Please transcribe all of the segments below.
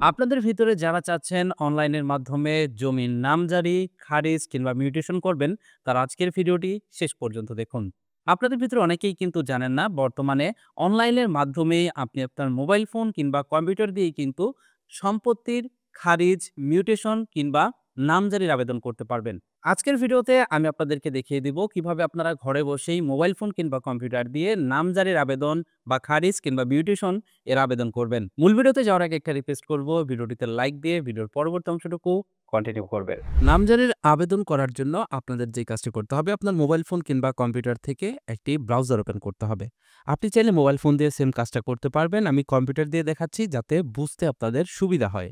আপনাদের ভিতরে যারা চাচ্ছেন অনলাইনের মাধ্যমে জমির নামজারি, খারিজ কিংবা মিউটেশন করবেন, তারা আজকের ভিডিওটি শেষ পর্যন্ত দেখুন। আপনাদের ভিতরে অনেকেই কিন্তু জানেন না, বর্তমানে অনলাইনের মাধ্যমে আপনি আপনার মোবাইল ফোন কিংবা কম্পিউটার দিয়েই কিন্তু সম্পত্তির খারিজ, মিউটেশন কিংবা নামজারির আবেদন করতে পারবেন। আজকের ভিডিওতে আমি আপনাদেরকে দেখিয়ে দিব কিভাবে আপনারা ঘরে বসেই মোবাইল ফোন কিংবা কম্পিউটার দিয়ে নামজারির আবেদন বা খারিজ কিংবা মিউটেশন এর আবেদন করবেন। মূল ভিডিওতে যাওয়ার আগে একটা রিকোয়েস্ট করব, ভিডিওটিতে লাইক দিয়ে ভিডিওর পরবর্তী অংশটুকু কন্টিনিউ করবেন। নামজারির আবেদন করার জন্য আপনাদের যে কাজটি করতে হবে, আপনার মোবাইল ফোন কিংবা কম্পিউটার থেকে একটি ব্রাউজার ওপেন করতে হবে। আপনি চাইলে মোবাইল ফোন দিয়ে সেম কাজটা করতে পারবেন, আমি কম্পিউটার দিয়ে দেখাচ্ছি যাতে বুঝতে আপনাদের সুবিধা হয়।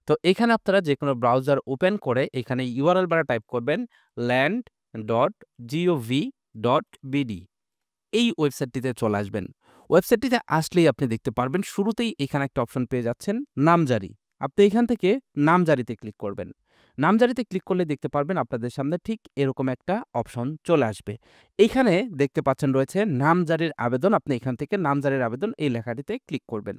তো এখানে আপনারা যে কোনো ব্রাউজার ওপেন করে এখানে ইউআরএল বারে টাইপ করবেন land.gov.bd। এই ওয়েবসাইটটিতে চলে আসবেন। ওয়েবসাইটটিতে আসলেই আপনি দেখতে পারবেন শুরুতেই এখানে একটা অপশন পেয়ে যাচ্ছেন নামজারি। আপনি এখান থেকে নামজারিতে ক্লিক করবেন। নামজারিতে ক্লিক করলে দেখতে পারবেন আপনাদের সামনে ঠিক এরকম একটা অপশন চলে আসবে। এইখানে দেখতে পাচ্ছেন রয়েছে নামজারির আবেদন। আপনি এখান থেকে নামজারির আবেদন এই লেখাটিতে ক্লিক করবেন।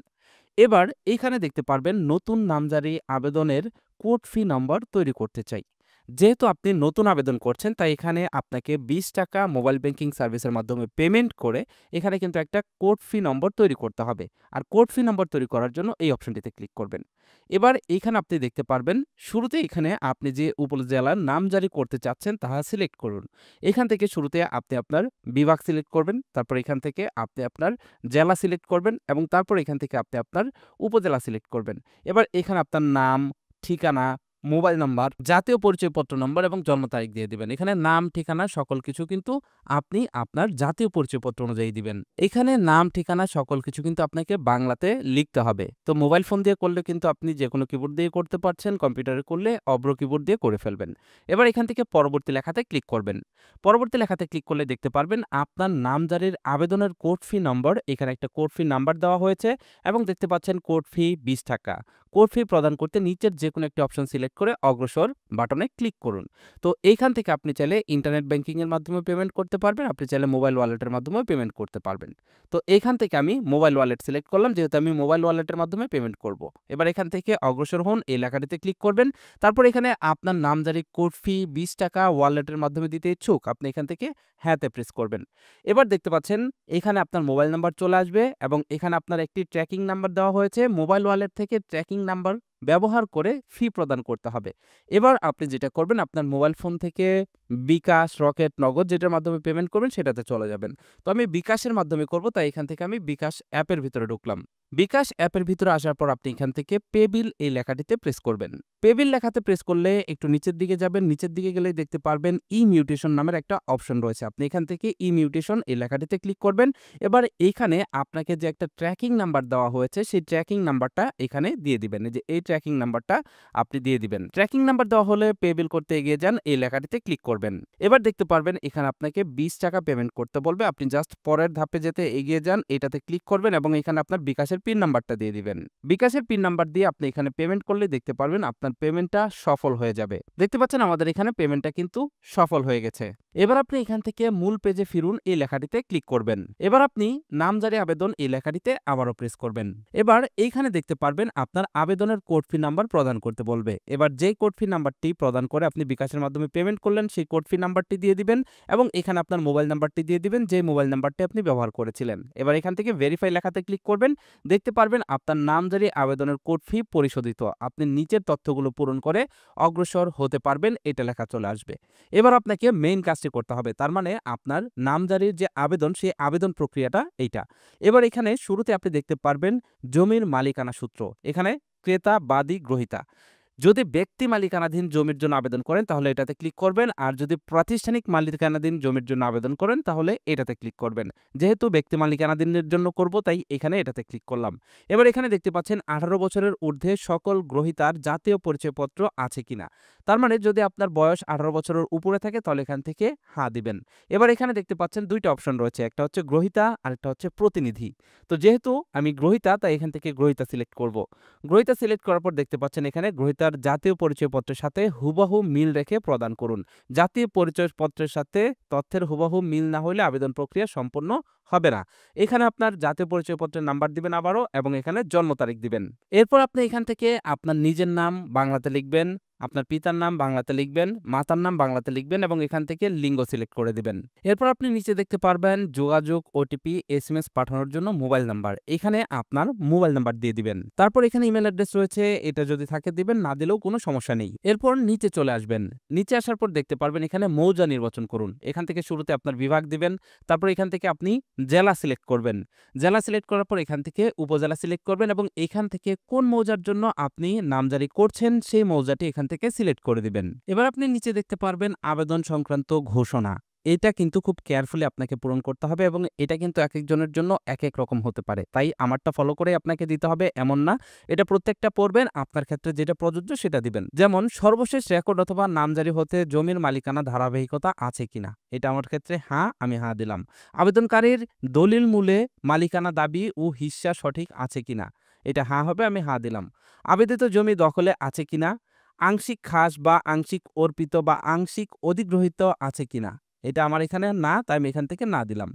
এবার এইখানে দেখতে পারবেন নতুন নামজারি আবেদনের কোড ফি নম্বর তৈরি করতে চাই। যেহেতু আপনি নতুন আবেদন করছেন তাই এখানে আপনাকে ৳২০ মোবাইল ব্যাংকিং সার্ভিসের মাধ্যমে পেমেন্ট করে এখানে কিন্তু একটা কোড ফি নম্বর তৈরি করতে হবে। আর কোড ফি নম্বর তৈরি করার জন্য এই অপশনটিতে ক্লিক করবেন। এবার এইখানে আপনি দেখতে পারবেন শুরুতে এখানে আপনি যে উপজেলার নাম জারি করতে চাচ্ছেন তাহা সিলেক্ট করুন। এখান থেকে শুরুতে আপনি আপনার বিভাগ সিলেক্ট করবেন, তারপর এখান থেকে আপনি আপনার জেলা সিলেক্ট করবেন এবং তারপর এখান থেকে আপনি আপনার উপজেলা সিলেক্ট করবেন। এবার এখানে আপনার নাম, ঠিকানা, মোবাইল নাম্বার, জাতীয় পরিচয়পত্র নম্বর এবং জন্ম তারিখ দিয়ে দিবেন। এখানে নাম, ঠিকানা সকল কিছু কিন্তু আপনি আপনার জাতীয় পরিচয়পত্র অনুযায়ী দিবেন। এখানে নাম, ঠিকানা সকল কিছু কিন্তু আপনাকে বাংলাতে লিখতে হবে। তো মোবাইল ফোন দিয়ে করলে কিন্তু আপনি যেকোনো কিবোর্ড দিয়ে করতে পারছেন, কম্পিউটারে করলে অভ্র কিবোর্ড দিয়ে করে ফেলবেন। এবার এখান থেকে পরবর্তী লেখাতে ক্লিক করবেন। পরবর্তী লেখাতে ক্লিক করলে দেখতে পারবেন আপনার নামজারির আবেদনের কোড ফি নম্বর, এখানে একটা কোড ফি নাম্বার দেওয়া হয়েছে এবং দেখতে পাচ্ছেন কোড ফি ৳২০। কোড ফি প্রদান করতে নিচের যেকোনো একটি অপশন সিলেক্ট করে অগ্রসর বাটনে ক্লিক করুন। তো এইখান থেকে আপনি চাইলে ইন্টারনেট ব্যাংকিং এর মাধ্যমে পেমেন্ট করতে পারবেন, আপনি চাইলে মোবাইল ওয়ালেটের মাধ্যমেও পেমেন্ট করতে পারবেন। তো এইখান থেকে আমি মোবাইল ওয়ালেট সিলেক্ট করলাম, যেহেতু আমি মোবাইল ওয়ালেটের মাধ্যমে পেমেন্ট করব। এবার এখান থেকে অগ্রসর হন, এই লেখাটিতে ক্লিক করবেন। তারপর এখানে আপনার নামজারি কোড ফি ৳২০ ওয়ালেটের মাধ্যমে দিতে ইচ্ছুক, আপনি এখান থেকে হ্যাঁতে প্রেস করবেন। এবার দেখতে পাচ্ছেন এখানে আপনার মোবাইল নাম্বার চলে আসবে এবং এখানে আপনার একটি ট্র্যাকিং নাম্বার দেওয়া হয়েছে। মোবাইল ওয়ালেট থেকে ট্র্যাকিং নাম্বার ব্যবহার করে ফি প্রদান করতে হবে। এবার আপনি যেটা করবেন আপনার মোবাইল ফোন থেকে বিকাশ, রকেট, নগদ যেটার মাধ্যমে পেমেন্ট করবেন সেটাতে চলে যাবেন। তো আমি বিকাশের মাধ্যমে করব, তাই এখান থেকে আমি বিকাশ অ্যাপের ভিতরে ঢুকলাম। বিকাশ অ্যাপের ভিতরে আসার পর আপনি এখান থেকে পে বিল এই লেখাটিতে প্রেস করবেন। পে বিল লেখাতে প্রেস করলে একটু নিচের দিকে যাবেন, নিচের দিকে গেলেই দেখতে পারবেন ই মিউটেশন নামের একটা অপশন রয়েছে। আপনি এখান থেকে ই মিউটেশন এই লেখাটিতে ক্লিক করবেন। এবার এইখানে আপনাকে যে একটা ট্র্যাকিং নাম্বার দেওয়া হয়েছে সেই ট্র্যাকিং নাম্বারটা এখানে দিয়ে দিবেন। এই যে এই ট্র্যাকিং নাম্বারটা আপনি দিয়ে দিবেন। ট্র্যাকিং নাম্বার দেওয়া হলে পে বিল করতে এগিয়ে যান, এই লেখাটিতে ক্লিক করবেন। এবার দেখতে পারবেন এখানে আপনাকে ৳২০ পেমেন্ট করতে বলবে। আপনি জাস্ট পরের ধাপে যেতে এগিয়ে যান, এটাতে ক্লিক করবেন এবং এখানে আপনার বিকাশের পিন নাম্বারটা দিয়ে দিবেন। বিকাশের পিন নাম্বার দিয়ে আপনি এখানে পেমেন্ট করলে দেখতে পারবেন আপনার পেমেন্টটা সফল হয়ে যাবে। দেখতে পাচ্ছেন আমাদের এখানে পেমেন্টটা কিন্তু সফল হয়ে গেছে। এবার আপনি এখান থেকে মূল পেজে ফিরুন, এই লেখাটিতে ক্লিক করবেন। এবার আপনি নামজারি আবেদন এই লেখাটিতে আবারও প্রেস করবেন। এবার এইখানে দেখতে পারবেন আপনার আবেদনের কোড ফি নাম্বার প্রদান করতে বলবে। এবার যে কোড ফি নাম্বারটি প্রদান করে আপনি বিকাশের মাধ্যমে পেমেন্ট করলেন সেই কোড ফি নাম্বারটি দিয়ে দিবেন এবং এখানে আপনার মোবাইল নাম্বারটি দিয়ে দিবেন যে মোবাইল নাম্বারটি আপনি ব্যবহার করেছিলেন। এবার এখান থেকে ভেরিফাই লেখাতে ক্লিক করবেন। দেখতে পারবেন আপনার নামজারি আবেদনের কোড ফি পরিশোধিত। আপনি নিচের তথ্যগুলো পূরণ করে অগ্রসর হতে পারবেন, এটা লেখা চলে আসবে। এবার আপনাকে মেইন কাজটি করতে হবে, তার মানে আপনার নামজারির যে আবেদন সেই আবেদন প্রক্রিয়াটা এইটা। এবার এখানে শুরুতে আপনি দেখতে পারবেন জমির মালিকানা সূত্র। এখানে ক্রেতা, বাদী, গ্রহীতা। যদি ব্যক্তি মালিকানাধীন জমির জন্য আবেদন করেন তাহলে এটাতে ক্লিক করবেন, আর যদি প্রাতিষ্ঠানিক মালিকানাধীন জমির জন্য আবেদন করেন তাহলে এটাতে ক্লিক করবেন। যেহেতু ব্যক্তি মালিকানাধীনের জন্য করব তাই এখানে এটাতে ক্লিক করলাম। এবার এখানে দেখতে পাচ্ছেন 18 বছরের ঊর্ধ্বে সকল গ্রহীতার জাতীয় পরিচয়পত্র আছে কিনা। তার মানে যদি আপনার বয়স 18 বছরের উপরে থাকে তাহলে এখান থেকে হ্যাঁ দিবেন। এবার এখানে দেখতে পাচ্ছেন দুইটা অপশন রয়েছে, একটা হচ্ছে গ্রহীতা আর একটা হচ্ছে প্রতিনিধি। তো যেহেতু আমি গ্রহীতা তাই এখান থেকে গ্রহীতা সিলেক্ট করব। গ্রহীতা সিলেক্ট করার পর দেখতে পাচ্ছেন এখানে গ্রহীতা আপনার জাতীয় পরিচয়পত্রের সাথে হুবহু মিল রেখে প্রদান করুন। জাতীয় পরিচয়পত্রের সাথে তথ্যের হুবহু মিল না হলে আবেদন প্রক্রিয়া সম্পন্ন হবে না। এখানে আপনার জাতীয় পরিচয়পত্রের নাম্বার দিবেন আবারও এবং এখানে জন্ম তারিখ দিবেন। এরপর আপনি এখান থেকে আপনার নিজের নাম বাংলাতে লিখবেন, আপনার পিতার নাম বাংলাতে লিখবেন, মাতার নাম বাংলাতে লিখবেন এবং এখান থেকে লিঙ্গ সিলেক্ট করে দিবেন। এরপর আপনি নিচে দেখতে পারবেন যোগাযোগ, ওটিপি, এসএমএস পাঠানোর জন্য মোবাইল নাম্বার। এখানে আপনার মোবাইল নাম্বার দিয়ে দিবেন। তারপর এখানে ইমেল অ্যাড্রেস রয়েছে, এটা যদি থাকে দিবেন, না দিলেও কোনো সমস্যা নেই। এরপর নিচে চলে আসবেন। নিচে আসার পর দেখতে পারবেন এখানে মৌজা নির্বাচন করুন। এখান থেকে শুরুতে আপনার বিভাগ দিবেন। তারপর এখান থেকে আপনি জেলা সিলেক্ট করবেন। জেলা সিলেক্ট করার পর এখান থেকে উপজেলা সিলেক্ট করবেন এবং এখান থেকে কোন মৌজার জন্য আপনি নামজারি করছেন সেই মৌজাটি এখান থেকে সিলেক্ট করে দিবেন। এবার আপনি নিচে দেখতে পারবেন আবেদন সংক্রান্ত ঘোষণা। এটা কিন্তু খুব কেয়ারফুলি আপনাকে পূরণ করতে হবে এবং এটা কিন্তু একেকজনের জন্য একেক রকম হতে পারে। তাই আমারটা ফলো করে আপনাকে দিতে হবে এমন না। এটা প্রত্যেকটা পড়বেন, আপনার ক্ষেত্রে যেটা প্রযোজ্য সেটা দিবেন। যেমন সর্বশেষ রেকর্ড অথবা নামজারি হতে জমির মালিকানা ধারাবাহিকতা আছে কিনা। এটা আমার ক্ষেত্রে হ্যাঁ, আমি হ্যাঁ দিলাম। আবেদনকারীর দলিল মূলে মালিকানা দাবি ও হিস্সা সঠিক আছে কিনা। এটা হ্যাঁ হবে, আমি হ্যাঁ দিলাম। আবেদিত জমি দখলে আছে কিনা, আংশিক খাস বা আংশিক অর্পিত বা আংশিক অধিগ্রহিত আছে কিনা। এটা আমার এখানে না, তাই আমি এখান থেকে না দিলাম।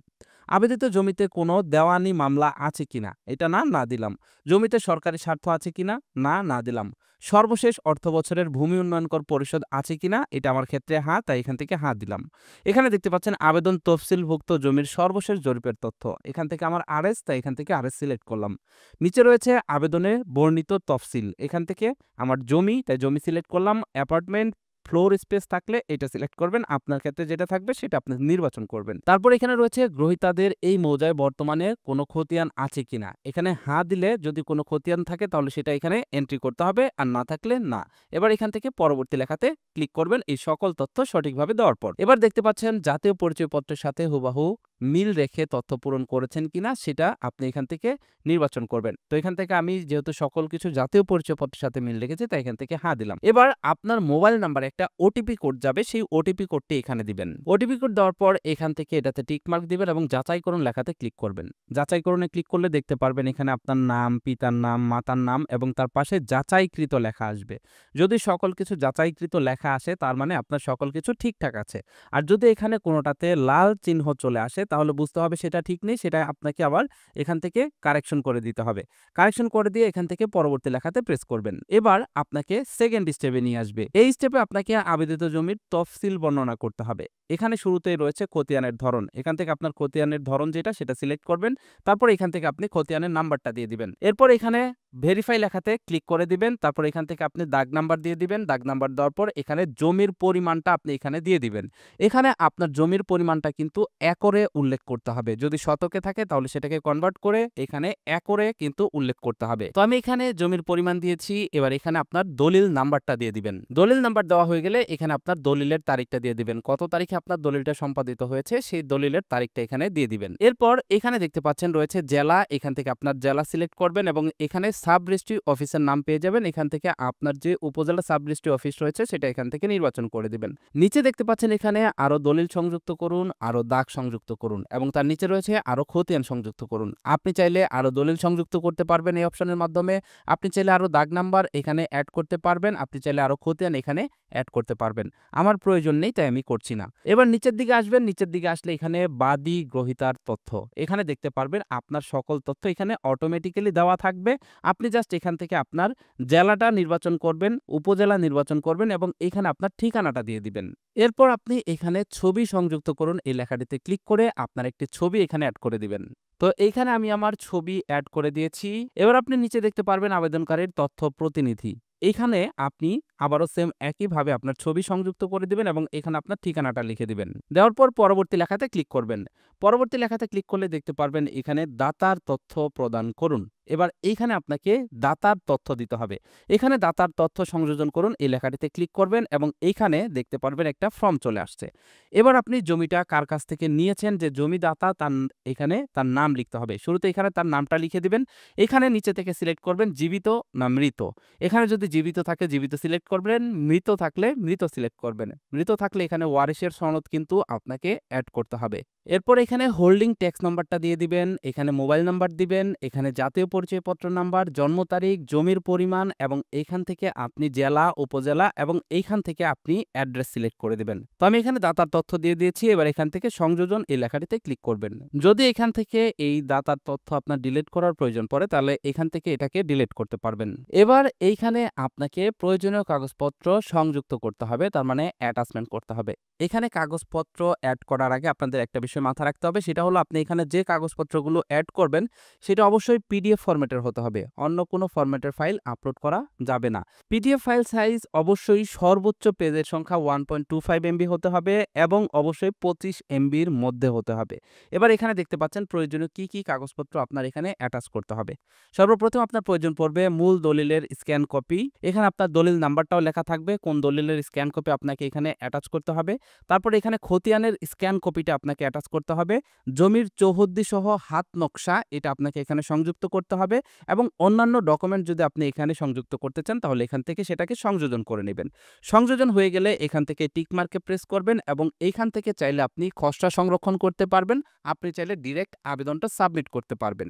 আবেদিত জমিতে কোনো দেওয়ানি মামলা আছে কিনা। এটা না, না দিলাম। জমিতে সরকারি স্বার্থ আছে কিনা, না, না দিলাম। সর্বশেষ অর্থ বছরের ভূমি উন্নয়ন কর পরিশোধ আছে কিনা। এটা আমার ক্ষেত্রে হ্যাঁ, তাই এখান থেকে হ্যাঁ দিলাম। এখানে দেখতে পাচ্ছেন আবেদন তফসিলভুক্ত জমির সর্বশেষ জরিপের তথ্য। এখান থেকে আমার আরএস, তাই এখান থেকে আরএস সিলেক্ট করলাম। নিচে রয়েছে আবেদনে বর্ণিত তফসিল। এখান থেকে আমার জমি, তাই জমি সিলেক্ট করলাম। অ্যাপার্টমেন্ট, ফ্লোর স্পেস থাকলে এটা সিলেক্ট করবেন। আপনার ক্ষেত্রে যেটা থাকবে সেটা আপনি নির্বাচন করবেন। তারপর এখানে রয়েছে গ্রহীতাদের এই মৌজায় বর্তমানে কোনো খতিয়ান আছে কিনা। এখানে হ্যাঁ দিলে যদি কোনো খতিয়ান থাকে তাহলে সেটা এখানে এন্ট্রি করতে হবে, আর না থাকলে না। এবার এখান থেকে পরবর্তী লেখাতে ক্লিক করবেন এই সকল তথ্য সঠিকভাবে দেওয়ার পর। এবার দেখতে পাচ্ছেন জাতীয় পরিচয়পত্রের সাথে হুবহু মিল রেখে তথ্য পূরণ করেছেন কিনা সেটা আপনি এখান থেকে নির্বাচন করবেন। তো এখান থেকে আমি যেহেতু সকল কিছু জাতীয় পরিচয়পত্রের সাথে মিল রেখেছি, তাই এখান থেকে হ্যাঁ দিলাম। এবার আপনার মোবাইল নাম্বারে একটা ওটিপি কোড যাবে, সেই ওটিপি কোডটি এখানে দিবেন। ওটিপি কোড দেওয়ার পর এখান থেকে এটাতে টিক মার্ক দিবেন এবং যাচাই করুন লেখাতে ক্লিক করবেন। যাচাই করুনে ক্লিক করলে দেখতে পারবেন এখানে আপনার নাম, পিতার নাম, মাতার নাম এবং তার পাশে যাচাইকৃত লেখা আসবে। যদি সকল কিছু যাচাইকৃত লেখা আসে তার মানে আপনার সকল কিছু ঠিকঠাক আছে। আর যদি এখানে কোনোটাতে লাল চিহ্ন চলে আসে তাহলে বুঝতে হবে সেটা ঠিক নেই, সেটা আপনাকে আবার এখান থেকে কারেকশন করে দিতে হবে। কারেকশন করে দিয়ে এখান থেকে পরবর্তী লেখাতে প্রেস করবেন। এবার আপনাকে সেকেন্ড স্টেপে নিয়ে আসবে। এই স্টেপে আপনাকে আবেদিত জমির তফসিল বর্ণনা করতে হবে। এখানে শুরুতেই রয়েছে খতিয়ানের ধরন। এখান থেকে আপনার খতিয়ানের ধরন যেটা সেটা সিলেক্ট করবেন। তারপর এখান থেকে আপনি খতিয়ানের নাম্বারটা দিয়ে দিবেন। এরপর এখানে ভেরিফাই লেখাতে ক্লিক করে দিবেন। তারপর এখান থেকে আপনি দাগ নাম্বার দিয়ে দিবেন। দাগ নাম্বার দেওয়ার পর এখানে জমির পরিমাণটা আপনি এখানে দিয়ে দিবেন। এখানে আপনার জমির পরিমাণটা কিন্তু একরে উল্লেখ করতে হবে। যদি শতকে থাকে তাহলে সেটাকে কনভার্ট করে এখানে একরে কিন্তু উল্লেখ করতে হবে। তো আমি এখানে জমির পরিমাণ দিয়েছি। এবার এখানে আপনার দলিল নাম্বারটা দিয়ে দিবেন। দলিল নাম্বার দেওয়া হয়ে গেলে এখানে আপনার দলিলের তারিখটা দিয়ে দিবেন। কত তারিখে আপনার দলিলটা সম্পাদিত হয়েছে সেই দলিলের তারিখটা এখানে দিয়ে দিবেন। এরপর এখানে দেখতে পাচ্ছেন রয়েছে জেলা। এখান থেকে আপনার জেলা সিলেক্ট করবেন এবং এখানে সাব রেজিস্ট্রি অফিসের নাম পেয়ে যাবেন। এখান থেকে আপনার যে উপজেলা সাব রেজিস্ট্রি অফিস রয়েছে সেটা এখান থেকে নির্বাচন করে দিবেন। নিচে দেখতে পাচ্ছেন এখানে আরো দলিল সংযুক্ত করুন, আরো দাগ সংযুক্ত করুন এবং তার নিচে রয়েছে আরো খতিয়ান সংযুক্ত করুন। আপনি চাইলে আরো দলিল সংযুক্ত করতে পারবেন এই অপশনের মাধ্যমে। আপনি চাইলে আরো দাগ নাম্বার এখানে অ্যাড করতে পারবেন। আপনি চাইলে আরো খতিয়ান এখানে অ্যাড করতে পারবেন। আমার প্রয়োজন নেই, তাই আমি করছি না। এবার নিচের দিকে আসবেন। নিচের দিকে আসলে এখানে বাদী গ্রহীতার তথ্য এখানে দেখতে পারবেন। আপনার সকল তথ্য এখানে অটোমেটিক্যালি দেওয়া থাকবে। আপনি জাস্ট এখান থেকে আপনার জেলাটা নির্বাচন করবেন, উপজেলা নির্বাচন করবেন এবং এখানে আপনার ঠিকানাটা দিয়ে দিবেন। এরপর আপনি এখানে ছবি সংযুক্ত করুন। এই লেখাটিতে ক্লিক করে আপনার একটি ছবি এখানে অ্যাড করে দিবেন। তো এইখানে আমি আমার ছবি অ্যাড করে দিয়েছি। এবার আপনি নিচে দেখতে পারবেন আবেদনকারীর তথ্য প্রতিনিধি। এখানে আপনি আবারও সেম একইভাবে আপনার ছবি সংযুক্ত করে দিবেন এবং এখানে আপনার ঠিকানাটা লিখে দিবেন। দেওয়ার পর পরবর্তী লেখাতে ক্লিক করবেন। পরবর্তী লেখাতে ক্লিক করলে দেখতে পারবেন এখানে দাতার তথ্য প্রদান করুন। এবার এইখানে আপনাকে দাতার তথ্য দিতে হবে। এখানে দাতার তথ্য সংযোজন করুন এই লেখাটিতে ক্লিক করবেন এবং এইখানে দেখতে পারবেন একটা ফর্ম চলে আসছে। এবার আপনি জমিটা কার কাছ থেকে নিয়েছেন, যে জমিদাতা তার এখানে তার নাম লিখতে হবে। শুরুতে এখানে তার নামটা লিখে দিবেন। এখানে নিচে থেকে সিলেক্ট করবেন জীবিত না মৃত। এখানে যদি জীবিত থাকে জীবিত সিলেক্ট করবেন, মৃত থাকলে মৃত সিলেক্ট করবেন। মৃত থাকলে এখানে ওয়ারিশের সনদ কিন্তু আপনাকে অ্যাড করতে হবে। এরপর এখানে হোল্ডিং ট্যাক্স নাম্বারটা দিয়ে দিবেন, এখানে মোবাইল নাম্বার দিবেন, এখানে জাতীয় পরিচয়পত্র নাম্বার, জন্ম তারিখ, জমির পরিমাণ এবং এইখান থেকে আপনি জেলা, উপজেলা এবং এইখান থেকে আপনি অ্যাড্রেস সিলেক্ট করে দিবেন। তো আমি এখানে দাতার তথ্য দিয়ে দিয়েছি। এবার এখান থেকে সংযোজন এই লেখাটিতে ক্লিক করবেন। যদি এখান থেকে এই দাতার তথ্য আপনার ডিলিট করার প্রয়োজন পড়ে তাহলে এখান থেকে এটাকে ডিলিট করতে পারবেন। এবার এইখানে আপনাকে প্রয়োজনীয় কাগজপত্র সংযুক্ত করতে হবে, তার মানে অ্যাটাচমেন্ট করতে হবে। এখানে কাগজপত্র অ্যাড করার আগে আপনাদের একটা বিষয় মাথায় রাখতে হবে, সেটা হলো আপনি এখানে যে কাগজপত্রগুলো অ্যাড করবেন সেটা অবশ্যই পিডিএফ ফরম্যাটের হতে হবে, অন্য কোনো ফরম্যাটের ফাইল আপলোড করা যাবে না। পিডিএফ ফাইল সাইজ অবশ্যই সর্বোচ্চ পেজের সংখ্যা 1.25 এমবি হতে হবে এবং অবশ্যই 25 এমবির মধ্যে হতে হবে। এবার এখানে দেখতে পাচ্ছেন প্রয়োজনীয় কি কি কাগজপত্র আপনার এখানে অ্যাটাচ করতে হবে। সর্বপ্রথম আপনার প্রয়োজন পড়বে মূল দলিলের স্ক্যান কপি। এখানে আপনার দলিল নাম্বারটাও লেখা থাকবে, কোন দলিলের স্ক্যান কপি আপনাকে এখানে অ্যাটাচ করতে হবে। তারপরে এখানে খতিয়ানের স্ক্যান কপিটা আপনাকে অ্যাটাচ করতে হবে। জমির চৌহদ্দি সহ হাত নকশা এটা আপনাকে এখানে সংযুক্ত করতে হবে এবং অন্যান্য ডকুমেন্ট যদি আপনি এখানে সংযুক্ত করতে চান তাহলে এখান থেকে সেটাকে সংযোজন করে নেবেন। সংযোজন হয়ে গেলে এখান থেকে টিক মার্কে প্রেস করবেন এবং এইখান থেকে চাইলে আপনি খসড়া সংরক্ষণ করতে পারবেন, আপনি চাইলে ডিরেক্ট আবেদনটা সাবমিট করতে পারবেন।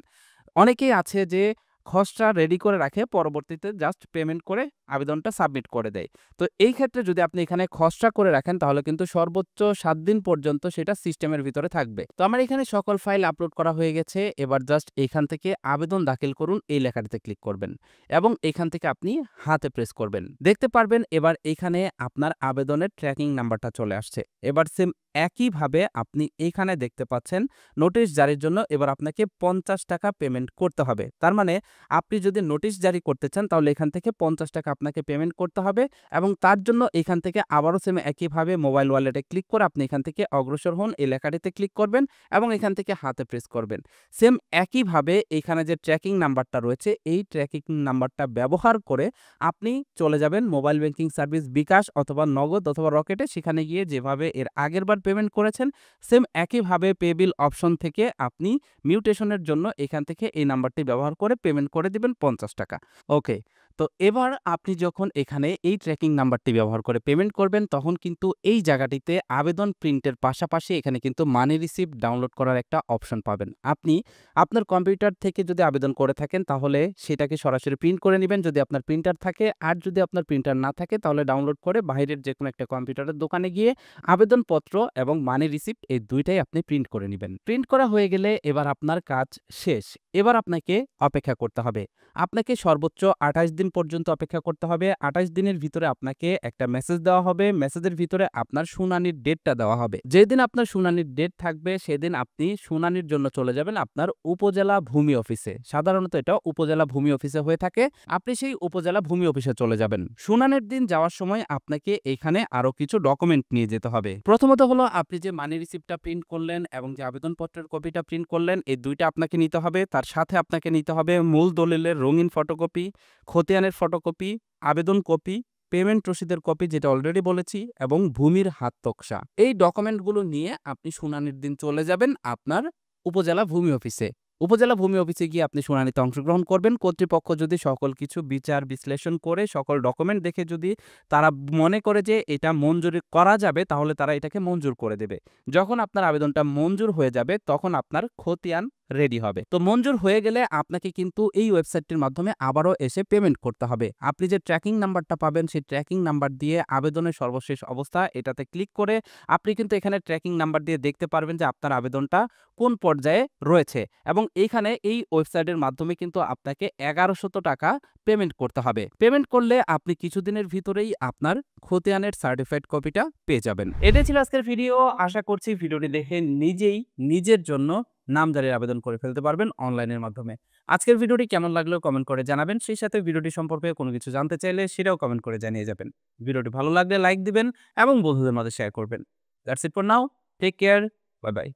অনেকেই আছে যে খসড়া রেডি করে রাখে, পরবর্তীতে জাস্ট পেমেন্ট করে আবেদনটা সাবমিট করে দেয়। তো এই ক্ষেত্রে যদি আপনি এখানে খসড়া করে রাখেন তাহলে কিন্তু সর্বোচ্চ 7 দিন পর্যন্ত সেটা সিস্টেমের ভিতরে থাকবে। তো আমার এখানে সকল ফাইল আপলোড করা হয়ে গেছে। এবার জাস্ট এখান থেকে আবেদন দাখিল করুন এই লেখাটিতে ক্লিক করবেন এবং এখান থেকে আপনি হাতে প্রেস করবেন। দেখতে পারবেন এবার এখানে আপনার আবেদনের ট্র্যাকিং নাম্বারটা চলে আসছে। এবার সেম একইভাবে আপনি এখানে দেখতে পাচ্ছেন নোটিশ জারির জন্য এবার আপনাকে 50 টাকা পেমেন্ট করতে হবে। তার মানে আপনি যদি নোটিশ জারি করতে চান তাহলে এখান থেকে 50 টাকা আপনাকে পেমেন্ট করতে হবে এবং তার জন্য এখান থেকে আবারও সেম একইভাবে মোবাইল ওয়ালেটে ক্লিক করে আপনি এখান থেকে অগ্রসর হন এই লেখাটিতে ক্লিক করবেন এবং এখান থেকে হাতে প্রেস করবেন। সেম একইভাবে এখানে যে ট্র্যাকিং নাম্বারটা রয়েছে এই ট্র্যাকিং নাম্বারটা ব্যবহার করে আপনি চলে যাবেন মোবাইল ব্যাংকিং সার্ভিস বিকাশ অথবা নগদ অথবা রকেটে, সেখানে গিয়ে যেভাবে এর আগেরবার পেমেন্ট করেছেন সেম একইভাবে পে বিল অপশন থেকে আপনি মিউটেশনের জন্য এখান থেকে এই নাম্বারটি ব্যবহার করে পেমেন্ট করে দিবেন 50 টাকা। ওকে, তো এবার আপনি যখন এখানে এই ট্র্যাকিং নাম্বারটি ব্যবহার করে পেমেন্ট করবেন তখন কিন্তু এই জায়গাটিতে আবেদন প্রিন্টের পাশাপাশি এখানে কিন্তু মানি রিসিপ্ট ডাউনলোড করার একটা অপশন পাবেন। আপনি আপনার কম্পিউটার থেকে যদি আবেদন করে থাকেন তাহলে সেটাকে সরাসরি প্রিন্ট করে নেবেন যদি আপনার প্রিন্টার থাকে, আর যদি আপনার প্রিন্টার না থাকে তাহলে ডাউনলোড করে বাইরের যে কোনো একটা কম্পিউটারের দোকানে গিয়ে আবেদনপত্র এবং মানি রিসিপ্ট এই দুইটাই আপনি প্রিন্ট করে নেবেন। প্রিন্ট করা হয়ে গেলে এবার আপনার কাজ শেষ। এবার আপনাকে অপেক্ষা করতে হবে। আপনাকে সর্বোচ্চ 28 দিন পর্যন্ত অপেক্ষা করতে হবে। 28 দিনের ভিতরে আপনাকে একটা মেসেজ দেওয়া হবে। মেসেজের ভিতরে আপনার শুনানির ডেটটা দেওয়া হবে। যেদিন আপনার শুনানির ডেট থাকবে সেদিন আপনি শুনানির জন্য চলে যাবেন আপনার উপজেলা ভূমি অফিসে। সাধারণত এটা উপজেলা ভূমি অফিসে হয়ে থাকে। আপনি সেই উপজেলা ভূমি অফিসে চলে যাবেন। শুনানির দিন যাওয়ার সময় আপনাকে এখানে আরো কিছু ডকুমেন্ট নিয়ে যেতে হবে। প্রথমত হলো আপনি যে মানি রিসিপ্টটা প্রিন্ট করলেন এবং যে আবেদনপত্রের কপিটা প্রিন্ট করলেন এই দুইটা আপনাকে নিতে হবে। তার সাথে আপনাকে নিতে হবে মূল দলিলের রঙিন ফটোকপি, খতিয়ানের ফটোকপি, আবেদন কপি, পেমেন্ট রসিদের কপি যেটা অলরেডি বলেছি এবং ভূমির হাত নকশা। এই ডকুমেন্টগুলো নিয়ে আপনি শুনানির দিন চলে যাবেন আপনার উপজেলা ভূমি অফিসে। উপজেলা ভূমি অফিসে গিয়ে আপনি শুনানিতে অংশগ্রহণ করবেন। কর্তৃপক্ষ যদি সকল কিছু বিচার বিশ্লেষণ করে সকল ডকুমেন্ট দেখে যদি তারা মনে করে যে এটা মঞ্জুরি করা যাবে তাহলে তারা এটাকে মঞ্জুর করে দেবে। যখন আপনার আবেদনটা মঞ্জুর হয়ে যাবে তখন আপনার খতিয়ান রেডি হবে। তো মঞ্জুর হয়ে গেলে আপনাকে কিন্তু এই ওয়েবসাইটটির মাধ্যমে আবারও এসে পেমেন্ট করতে হবে। আপনি যে ট্র্যাকিং নাম্বারটা পাবেন সেই ট্র্যাকিং নাম্বার দিয়ে আবেদনের সর্বশেষ অবস্থা এটাতে ক্লিক করে আপনি কিন্তু এখানে ট্র্যাকিং নাম্বার দিয়ে দেখতে পারবেন যে আপনার আবেদনটা কোন পর্যায়ে রয়েছে এবং এইখানে এই ওয়েবসাইটের মাধ্যমে কিন্তু আপনাকে 1100 টাকা পেমেন্ট করতে হবে। পেমেন্ট করলে আপনি কিছুদিনের ভিতরেই আপনার খতিয়ানের সার্টিফাইড কপিটা পেয়ে যাবেন। এটাই ছিল আজকের ভিডিও। আশা করছি ভিডিওটি দেখে নিজেই নিজের জন্য নামজারির আবেদন করে ফেলতে পারবেন অনলাইনের মাধ্যমে। আজকের ভিডিওটি কেমন লাগলো কমেন্ট করে জানাবেন। সেই সাথে ভিডিওটি সম্পর্কে কোনো কিছু জানতে চাইলে সেটাও কমেন্ট করে জানিয়ে যাবেন। ভিডিওটি ভালো লাগলে লাইক দিবেন এবং বন্ধুদের মাঝে শেয়ার করবেন। That's it for now. Take care. Bye by.